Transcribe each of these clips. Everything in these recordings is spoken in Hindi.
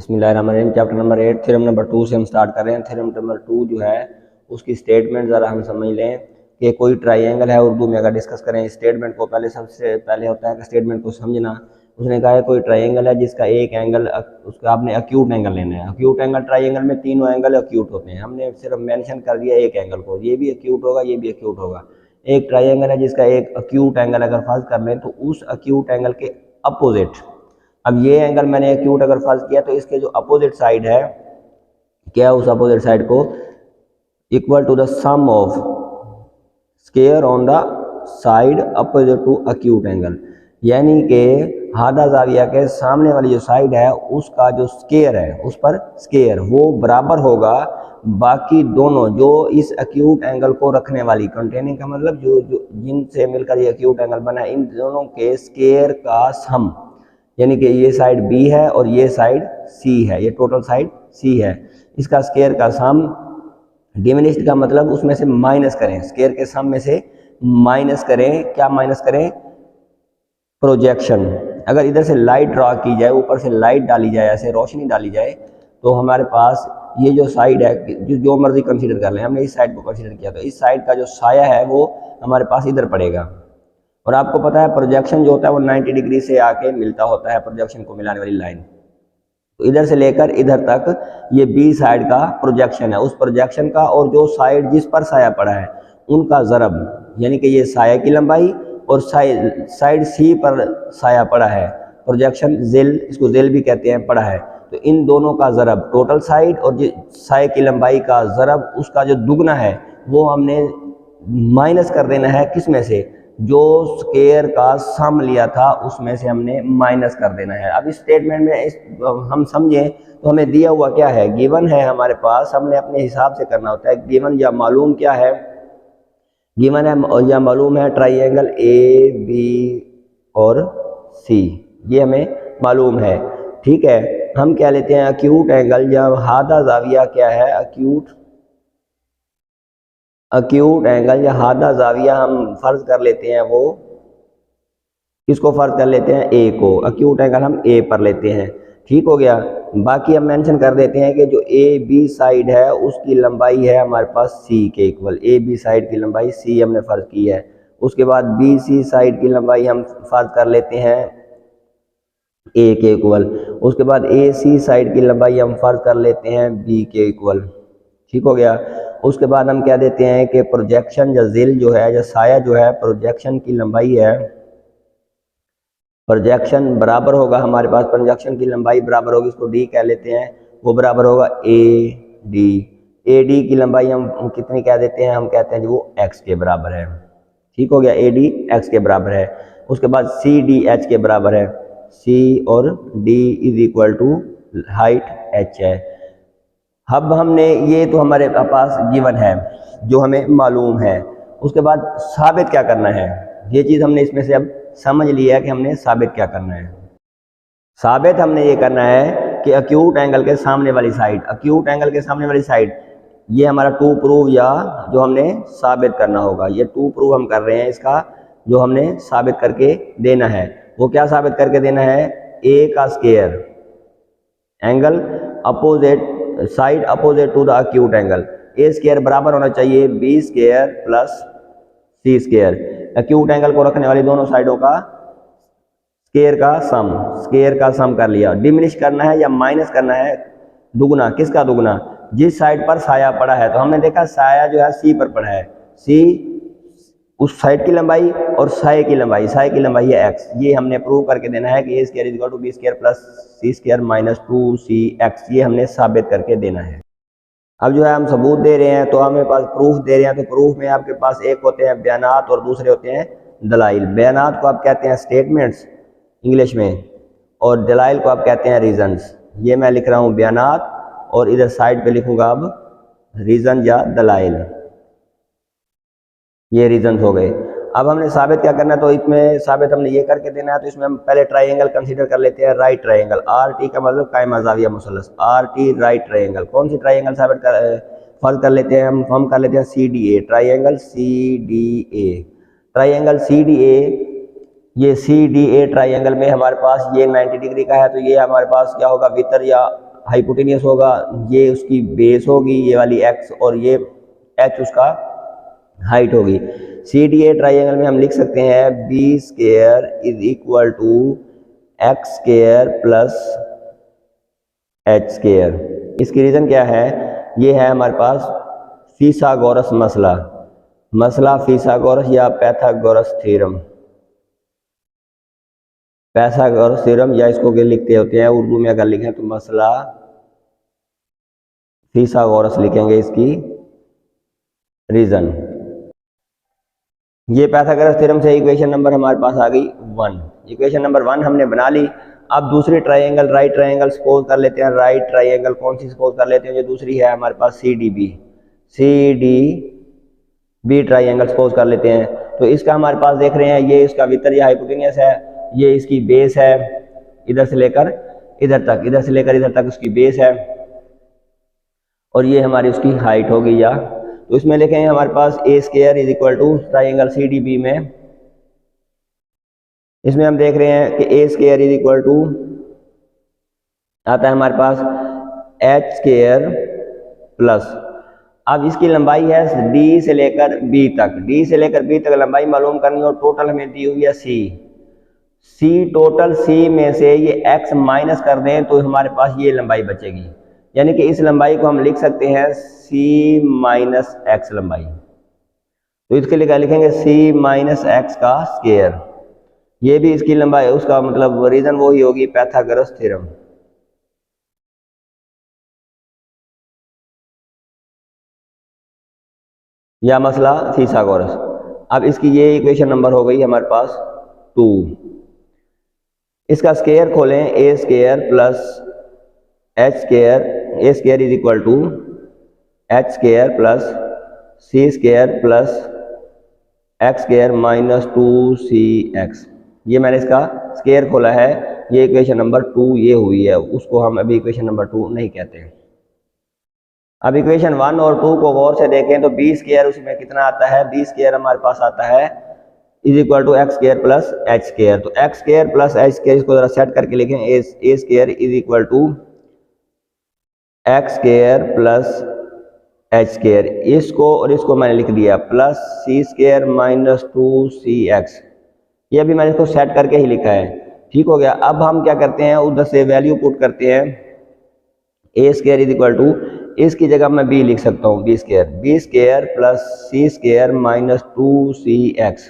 बिस्मिल्लाहिर्रहमानिर्रहीम। चैप्टर नंबर 8 थ्योरम नंबर 2 से हम स्टार्ट कर रहे हैं। थ्योरम नंबर 2 जो है उसकी स्टेटमेंट ज़रा हम समझ लें कि कोई ट्राइंगल है। उर्दू में अगर डिस्कस करें स्टेटमेंट को, पहले सबसे पहले होता है कि स्टेटमेंट को समझना। उसने कहा है कोई ट्राइंगल है जिसका एक एंगल, उसका आपने अक्यूट एंगल लेना है। अक्यूट एंगल, ट्राइंगल में तीनों एंगल अक्यूट होते हैं। हमने सिर्फ मेंशन कर दिया एक एंगल को, ये भी अक्यूट होगा, ये भी अक्यूट होगा। एक ट्राइंगल है जिसका एक अक्यूट एंगल अगर फर्ज कर लें तो उस अक्यूट एंगल के अपोजिट, अब ये एंगल मैंने एक्यूट अगर फर्ज किया तो इसके जो अपोजिट साइड है, क्या उस अपोजिट साइड को equal to the sum of square on the side opposite to acute angle, यानी कि हादा जाविया के सामने वाली जो साइड है उसका जो स्क्वायर है, उस पर स्क्वायर वो बराबर होगा बाकी दोनों जो इस अक्यूट एंगल को रखने वाली, कंटेनिंग का मतलब जो जो जिनसे मिलकर ये अक्यूट एंगल बना है, इन दोनों के स्क्वायर का सम, यानी कि ये साइड बी है और ये साइड सी है, ये टोटल साइड सी है, इसका स्क्वायर का सम, डिमिनिश्ड का मतलब उसमें से माइनस करें, स्क्वायर के सम में से माइनस करें, क्या माइनस करें, प्रोजेक्शन। अगर इधर से लाइट ड्रॉ की जाए, ऊपर से लाइट डाली जाए, ऐसे रोशनी डाली जाए, तो हमारे पास ये जो साइड है, जो मर्जी कंसीडर कर लें, हमने इस साइड को कंसीडर किया तो इस साइड का जो साया है वो हमारे पास इधर पड़ेगा। और आपको पता है प्रोजेक्शन जो होता है वो 90 डिग्री से आके मिलता होता है, प्रोजेक्शन को मिलाने वाली लाइन। तो इधर से लेकर इधर तक ये बी साइड का प्रोजेक्शन है, उस प्रोजेक्शन का और जो साइड जिस पर साया पड़ा है उनका ज़रब, यानी कि ये साया की लंबाई और साइड सी पर साया पड़ा है, प्रोजेक्शन जेल, इसको जेल भी कहते हैं, पड़ा है, तो इन दोनों का ज़रब टोटल साइड और साया की लंबाई का ज़रब उसका जो दुगना है वो हमने माइनस कर देना है, किस में से, जो स्क्वायर का सम लिया था उसमें से हमने माइनस कर देना है। अब इस स्टेटमेंट में हम समझें तो हमें दिया हुआ क्या है, गिवन है हमारे पास, हमने अपने हिसाब से करना होता है। गिवन या मालूम क्या है, गिवन है या मालूम है ट्राइंगल ए बी और सी, ये हमें मालूम है, ठीक है। हम क्या लेते हैं, अक्यूट एंगल या हादा जाविया क्या है, अक्यूट एंगल या हादा जाविया हम फर्ज कर लेते हैं, वो किसको फर्ज कर लेते हैं, ए को, अक्यूट एंगल हम ए पर लेते हैं, ठीक हो गया। बाकी हम मेंशन कर देते हैं कि जो ए बी साइड है उसकी लंबाई है हमारे पास सी के इक्वल, ए बी साइड की लंबाई सी हमने फर्ज की है। उसके बाद बी सी साइड की लंबाई हम फर्ज कर लेते हैं ए के इक्वल। उसके बाद ए सी साइड की लंबाई हम फर्ज कर लेते हैं बी के इक्वल, ठीक हो गया। उसके बाद हम क्या देते हैं कि प्रोजेक्शन या जिल जो है, या साया जो है, प्रोजेक्शन की लंबाई है, प्रोजेक्शन बराबर होगा हमारे पास, प्रोजेक्शन की लंबाई बराबर होगी, इसको डी कह लेते हैं, वो बराबर होगा ए डी। ए डी की लंबाई हम कितनी कह देते हैं, हम कहते हैं जी वो एक्स के बराबर है, ठीक हो गया, ए डी एक्स के बराबर है। उसके बाद सी डी एच के बराबर है, सी और D is equal to height H है। अब हमने ये तो हमारे पास गिवन है जो हमें मालूम है। उसके बाद साबित क्या करना है, ये चीज़ हमने इसमें से अब समझ लिया है कि हमने साबित क्या करना है। साबित हमने ये करना है कि अक्यूट एंगल के सामने वाली साइड, अक्यूट एंगल के सामने वाली साइड, ये हमारा टू प्रूव या जो हमने साबित करना होगा, ये टू प्रूव हम कर रहे हैं, इसका जो हमने साबित करके देना है वो क्या साबित करके देना है, ए का square angle opposite side opposite to the acute angle, A square बराबर होना चाहिए B square plus C square, acute angle को रखने वाली दोनों साइडों का स्क्वायर का सम कर लिया। डिमिनिश करना है या माइनस करना है, दुगना, किसका दुगना, जिस साइड पर साया पड़ा है। तो हमने देखा साया जो है सी पर पड़ा है, सी उस साइड की लंबाई और साए की लंबाई, साए की लंबाई है एक्स, ये हमने प्रूव करके देना है कि A square is equal to B square plus C square minus 2cx, ये हमने साबित करके देना है। अब जो है हम सबूत दे रहे हैं तो हमें पास प्रूफ दे रहे हैं, तो प्रूफ में आपके पास एक होते हैं बयानात और दूसरे होते हैं दलाइल। बयानात को आप कहते हैं स्टेटमेंट्स इंग्लिश में, और दलाइल को आप कहते हैं रीजंस। ये मैं लिख रहा हूँ बयानात और इधर साइड पे लिखूंगा अब रीजन या दलाइल, ये रीजंस हो गए। अब हमने साबित क्या करना है, तो इसमें साबित हमने ये करके देना है, तो इसमें हम पहले ट्राइंगल कंसीडर कर लेते हैं, राइट ट्राइंगल, आर टी का मतलब कायमा ज़ाविया मुसल्लस, आर टी राइट ट्राइंगल। कौन सी ट्राइंगल साबित फर्ज कर लेते हैं, हम कर लेते हैं C D A, triangle C D A, triangle C D A, ये सी डी ए ट्राइंगल में हमारे पास ये 90 डिग्री का है, तो ये हमारे पास क्या होगा, वितर या हाइपोटेनियस होगा, ये उसकी बेस होगी ये वाली x, और ये h उसका हाइट होगी। CDA ट्राइंगल में हम लिख सकते हैं B square is equal to X square plus H square. इसकी रीज़न क्या है, ये है हमारे पास फिसागोरस मसला, मसला फिसागोरस या पैथागोरस थ्योरम, पैथागोरस थ्योरम, या इसको क्या लिखते होते हैं उर्दू में अगर लिखें तो मसला फिसागोरस लिखेंगे इसकी रीज़न। ये पैथागोरस थ्योरम से इक्वेशन नंबर हमारे पास आ गई 1। इक्वेशन नंबर 1 हमने बना ली। अब दूसरी ट्राइंगल राइट ट्राइंगल सपोज कर लेते हैं। राइट ट्राइंगल कौन सी सपोज कर लेते हैं, जो दूसरी है हमारे पास CDB ट्राइंगल सपोज कर लेते हैं। तो इसका हमारे पास देख रहे हैं ये इसका वितर या हाइपोटेनियस है, ये इसकी बेस है, इधर से लेकर इधर तक, इधर से लेकर इधर तक उसकी बेस है, और ये हमारी उसकी हाइट होगी। या तो इसमें लिखेंगे हमारे पास A square is equal to triangle CDB में, इसमें हम देख रहे हैं कि A square is equal to आता है हमारे पास एच स्क्वायर प्लस, अब इसकी लंबाई है डी से लेकर बी तक, डी से लेकर बी तक लंबाई मालूम करनी, और टोटल हमें दी हुई है सी टोटल, सी में से ये एक्स माइनस कर दें तो हमारे पास ये लंबाई बचेगी, यानी कि इस लंबाई को हम लिख सकते हैं सी माइनस एक्स लंबाई। तो इसके लिए क्या लिखेंगे, सी माइनस एक्स का स्क्वायर, ये भी इसकी लंबाई है, उसका मतलब रीजन वो ही होगी पैथागोरस थ्योरम। या मसला फिसागोरस। अब इसकी ये इक्वेशन नंबर हो गई हमारे पास 2। इसका स्क्वायर खोलें, A square plus H square, A square is equal to H square plus C square plus X square minus 2cx। ये मैंने इसका स्क्वायर खोला है, ये इक्वेशन नंबर 2 ये हुई है, उसको हम अभी इक्वेशन नंबर 2 नहीं कहते हैं। अब इक्वेशन 1 और 2 को गौर से देखें तो बी स्क्वायर उसमें कितना आता है, बी स्क्वायर हमारे पास आता है is equal to X square plus H square. तो X square plus H square इसको जरा सेट करके लिखें, A square is equal to X square plus H square, इसको और इसको मैंने लिख दिया plus C square minus 2cx, ये अभी मैंने इसको सेट करके ही लिखा है, ठीक हो गया। अब हम क्या करते हैं, उधर से वैल्यू पुट करते हैं, ए स्क्वायर इज इक्वल टू, इसकी जगह मैं बी लिख सकता हूँ, B square plus C square minus 2cx,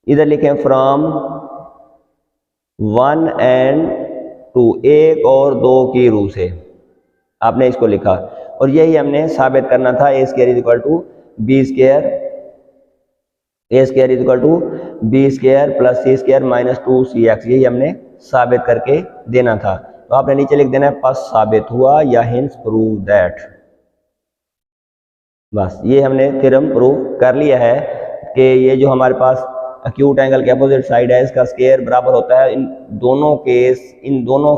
इधर लिखें फ्रॉम 1 and 2, 1 और 2 की रू से आपने इसको लिखा, और यही हमने साबित करना था, A square is equal to B square, A square is equal to B square plus C square minus 2cx, यही हमने साबित करके देना था। तो आपने नीचे लिख देना है पस साबित हुआ या हिंस प्रूव दैट, बस ये हमने थ्योरम प्रूव कर लिया है कि ये जो हमारे पास एक्यूट एंगल के अपोजिट साइड है इसका स्क्वायर बराबर होता है इन दोनों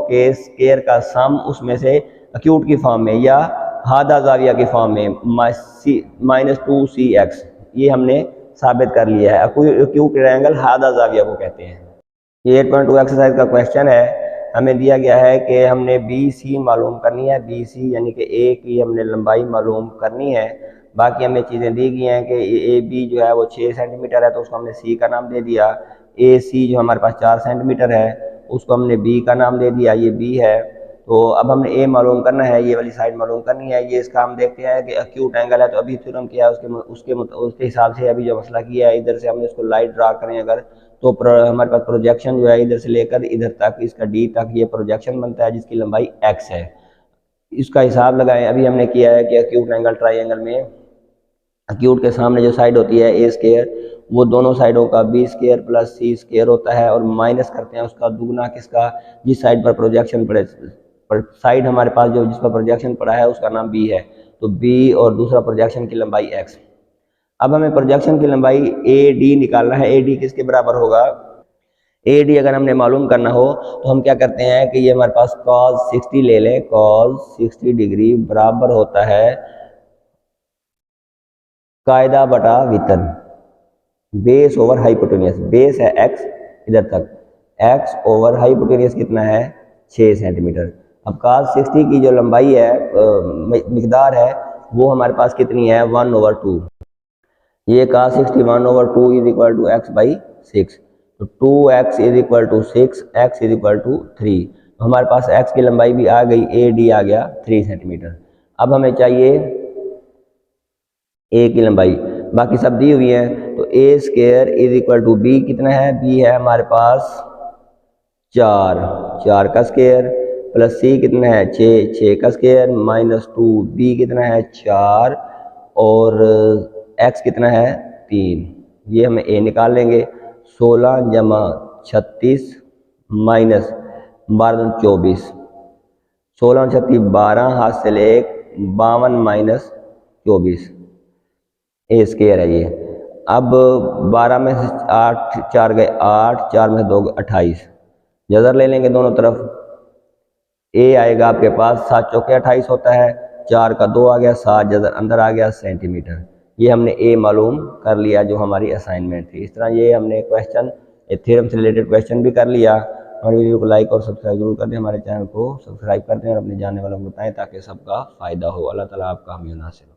के स्क्वायर का सम, उसमें से एक्यूट की फॉर्म में या हादा जाविया की फॉर्म में माइनस 2cx, ये हमने साबित कर लिया है। एक्यूट एंगल हादा जाविया को कहते हैं। ये 8.2 एक्सरसाइज का क्वेश्चन है, हमें दिया गया है कि हमने BC मालूम करनी है, BC यानी कि A की हमने लंबाई मालूम करनी है, बाकी हमें चीज़ें दी गई हैं कि AB जो है वो 6 सेंटीमीटर है तो उसको हमने C का नाम दे दिया, AC जो हमारे पास 4 सेंटीमीटर है उसको हमने B का नाम दे दिया, ये B है। तो अब हमने A मालूम करना है, ये वाली साइड मालूम करनी है, ये इसका हम देखते हैं कि एक्यूट एंगल है, तो अभी थ्योरम किया है उसके हिसाब से अभी जो मसला किया है, इधर से हमने इसको लाइट ड्रा करें अगर तो हमारे पास प्रोजेक्शन जो है इधर से लेकर इधर तक, इसका D तक ये प्रोजेक्शन बनता है जिसकी लंबाई x है, इसका हिसाब लगाएं। अभी हमने किया है कि एक्यूट एंगल ट्राइंगल में एक्यूट के सामने जो साइड होती है ए स्क्वायर, वो दोनों साइडों का B square plus C square होता है, और माइनस करते हैं उसका दुगना किसका, जिस साइड पर प्रोजेक्शन पड़े, साइड हमारे पास जो जिस पर प्रोजेक्शन पड़ा है उसका नाम बी है, तो बी और दूसरा प्रोजेक्शन की लंबाई एक्स। अब हमें प्रोजेक्शन की लंबाई AD निकालना है, AD किसके बराबर होगा, AD अगर हमने मालूम करना हो तो हम क्या करते हैं कि ये हमारे पास cos 60 ले लें, cos 60 डिग्री बराबर होता है कायदा बटा वितन, बेस ओवर हाइपोटेनियस, बेस है x इधर तक, x ओवर हाइपोटेनियस कितना है 6 सेंटीमीटर। अब cos 60 की जो लंबाई है मिकदार है वो हमारे पास कितनी है 1/2। ये cos 60 1/2 is equal to X by 6, तो 2x is equal to 6, x is equal to 3। तो हमारे पास x की लंबाई भी आ गई, AD आ गया 3 सेंटीमीटर। अब हमें चाहिए A की लंबाई, बाकी सब दी हुई है। तो A square is equal to B कितना है, B है हमारे पास 4 का स्क्वायर प्लस C कितना है 6 का स्क्वायर -2, B कितना है 4 और x कितना है 3। ये हमें A निकाल लेंगे। 16 जमा 36 माइनस 12 24, 16 36 12, हाथ से ले 52 माइनस 24, A स्क्वायर है ये। अब 12 में से 8 4 गए 8, 4 में से 2 28, जज़र ले लेंगे दोनों तरफ। A आएगा आपके पास 7 चौके 28 होता है, 4 का 2 आ गया 7, जज़र अंदर आ गया सेंटीमीटर। ये हमने A मालूम कर लिया जो हमारी असाइनमेंट थी। इस तरह ये हमने क्वेश्चन थ्योरम से रिलेटेड क्वेश्चन भी कर लिया। हमारे वीडियो को लाइक और सब्सक्राइब जरूर कर दें, हमारे चैनल को सब्सक्राइब कर दें और अपने जानने वालों को बताएं ताकि सबका फ़ायदा हो। अल्लाह ताला आपका हामी नासिर हो।